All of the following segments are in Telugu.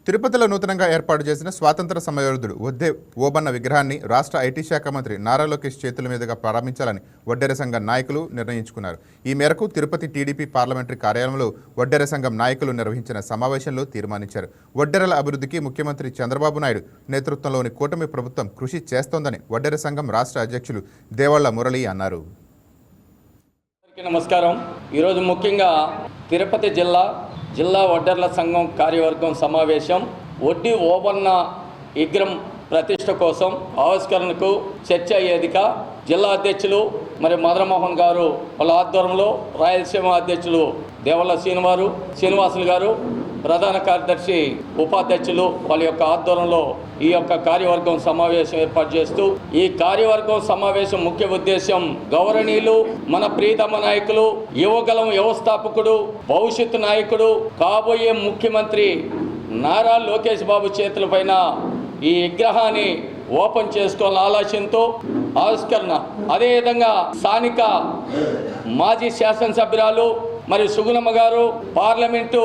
తిరుపతిలో నూతనంగా ఏర్పాటు చేసిన స్వాతంత్ర సమరయోధుడు వద్దే ఓబన్న విగ్రహాన్ని రాష్ట్ర ఐటీ శాఖ మంత్రి నారా లోకేష్ చేతుల మీదుగా ప్రారంభించాలని వడ్డెర సంఘం నాయకులు నిర్ణయించుకున్నారు. ఈ మేరకు తిరుపతి టీడీపీ పార్లమెంటరీ కార్యాలయంలో వడ్డెర సంఘం నాయకులు నిర్వహించిన సమావేశంలో తీర్మానించారు. వడ్డెరల అభివృద్ధికి ముఖ్యమంత్రి చంద్రబాబు నాయుడు నేతృత్వంలోని కూటమి ప్రభుత్వం కృషి చేస్తోందని వడ్డెర సంఘం రాష్ట్ర అధ్యక్షులు దేవళ్ల మురళి అన్నారు. నమస్కారం. ఈరోజు ముఖ్యంగా తిరుపతి జిల్లా వడ్డెర్ల సంఘం కార్యవర్గం సమావేశం వడ్డీ ఓబన్న విగ్రహం ప్రతిష్ట కోసం ఆవిష్కరణకు చర్చ వేదిక జిల్లా అధ్యక్షులు మరి మదనమోహన్ గారు వాళ్ళ ఆధ్వర్యంలో రాయలసీమ అధ్యక్షులు దేవళ్ల శ్రీనివాసులు గారు ప్రధాన కార్యదర్శి ఉపాధ్యక్షులు వాళ్ళ యొక్క ఆధ్వర్యంలో ఈ యొక్క కార్యవర్గం సమావేశం ఏర్పాటు చేస్తూ ఈ కార్యవర్గం సమావేశం ముఖ్య ఉద్దేశం గౌరవనీయులు మన ప్రియతమ నాయకులు యువగలం వ్యవస్థాపకుడు భవిష్యత్తు నాయకుడు కాబోయే ముఖ్యమంత్రి నారా లోకేష్ బాబు చేతుల పైన ఈ విగ్రహాన్ని ఓపెన్ చేసుకోవాలని ఆలోచనతో ఆవిష్కరణ అదేవిధంగా స్థానిక మాజీ శాసనసభ్యురాలు మరి సుగుణమ్మ గారు పార్లమెంటు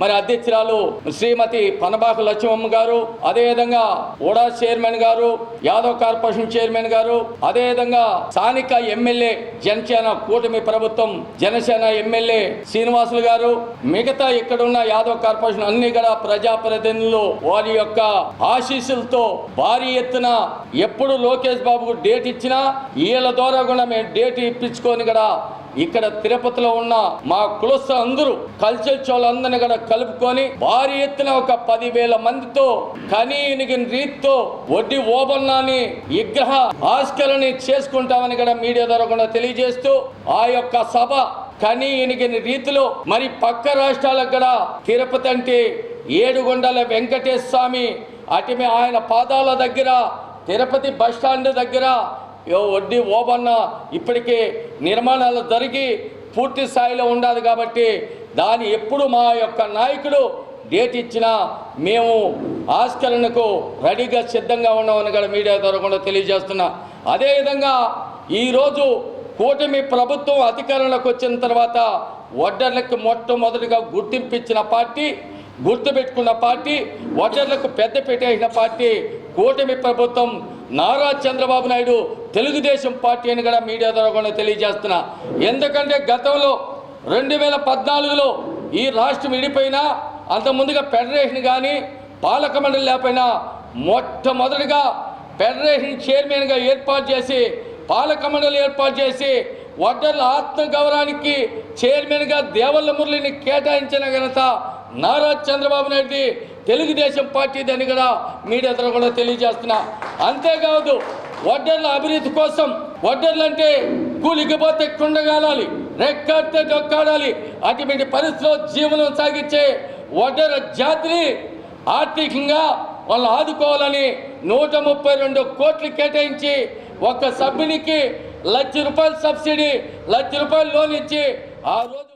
మరి అధ్యక్షురాలు శ్రీమతి పనబాక లక్ష్మమ్మ గారు అదేవిధంగా ఓడా చైర్మన్ గారు యాదవ్ కార్పొరేషన్ చైర్మన్ గారు అదేవిధంగా స్థానిక ఎమ్మెల్యే జనసేన కూటమి ప్రభుత్వం జనసేన ఎమ్మెల్యే శ్రీనివాసులు గారు మిగతా ఇక్కడున్న యాదవ్ కార్పొరేషన్ అన్ని కూడా ప్రజాప్రతినిధులు వారి యొక్క ఆశీస్సులతో భారీ ఎత్తున ఎప్పుడు లోకేష్ బాబుకు డేట్ ఇచ్చినా వీళ్ళ ద్వారా కూడా మేము డేట్ ఇప్పించుకొని కూడా ఇక్కడ తిరుపతిలో ఉన్న మా కులస్తులు అందరూ కల్చర్ చోళ్ళందరినీ కూడా కలుపుకొని భారీ ఎత్తున ఒక 10,000 మందితో కనీనిగిన రీతితో వడ్డీ ఓబన్నాన్ని విగ్రహ ఆవిష్కరణ చేసుకుంటామని కూడా మీడియా ద్వారా కూడా తెలియజేస్తూ ఆ యొక్క సభ కనీనిగిన రీతిలో మరి పక్క రాష్ట్రాలకు కూడా తిరుపతి అంటే ఏడుగొండల వెంకటేశ్వర స్వామి అటుమే ఆయన పాదాల దగ్గర తిరుపతి బస్టాండ్ దగ్గర వడ్డీ ఓబన్న ఇప్పటికే నిర్మాణాలు జరిగి పూర్తి స్థాయిలో ఉండాలి కాబట్టి దాని ఎప్పుడు మా యొక్క నాయకుడు డేట్ ఇచ్చినా మేము ఆవిష్కరణకు రెడీగా సిద్ధంగా ఉన్నామని కూడా మీడియా ద్వారా కూడా తెలియజేస్తున్నా. అదేవిధంగా ఈరోజు కూటమి ప్రభుత్వం అధికారంలోకి వచ్చిన తర్వాత వడ్డర్లకు మొట్టమొదటిగా గుర్తింపించిన పార్టీ గుర్తుపెట్టుకున్న పార్టీ వడ్డర్లకు పెద్దపీట వేసిన పార్టీ కూటమి ప్రభుత్వం నారా చంద్రబాబు నాయుడు తెలుగుదేశం పార్టీ అని కూడా మీడియా ద్వారా కూడా తెలియజేస్తున్నా. ఎందుకంటే గతంలో 2014లో ఈ రాష్ట్రం విడిపోయినా అంత ముందుగా ఫెడరేషన్ కానీ పాలక మండలి లేకపోయినా మొట్టమొదటిగా ఫెడరేషన్ చైర్మన్గా ఏర్పాటు చేసి పాలక మండలి ఏర్పాటు చేసి వడ్డర్ల ఆత్మగౌరవానికి చైర్మన్గా దేవళ్ల మురళిని కేటాయించిన ఘనత నారా చంద్రబాబు నాయుడు తెలుగుదేశం పార్టీ అని కూడా మీడియా ద్వారా కూడా తెలియజేస్తున్నా. అంతేకాదు వడ్డర్ల అభివృద్ధి కోసం వడ్డర్లు అంటే కూలికిపోతే కుండగాలాలి రెక్కాడితే డొక్కాడాలి అటువంటి పరిస్థితిలో జీవనం సాగించే వడ్డర జాతిని ఆర్థికంగా వాళ్ళు ఆదుకోవాలని 132 కోట్లు కేటాయించి ఒక సభ్యునికి ₹1,00,000 సబ్సిడీ ₹1,00,000 లోన్ ఇచ్చి ఆ రోజు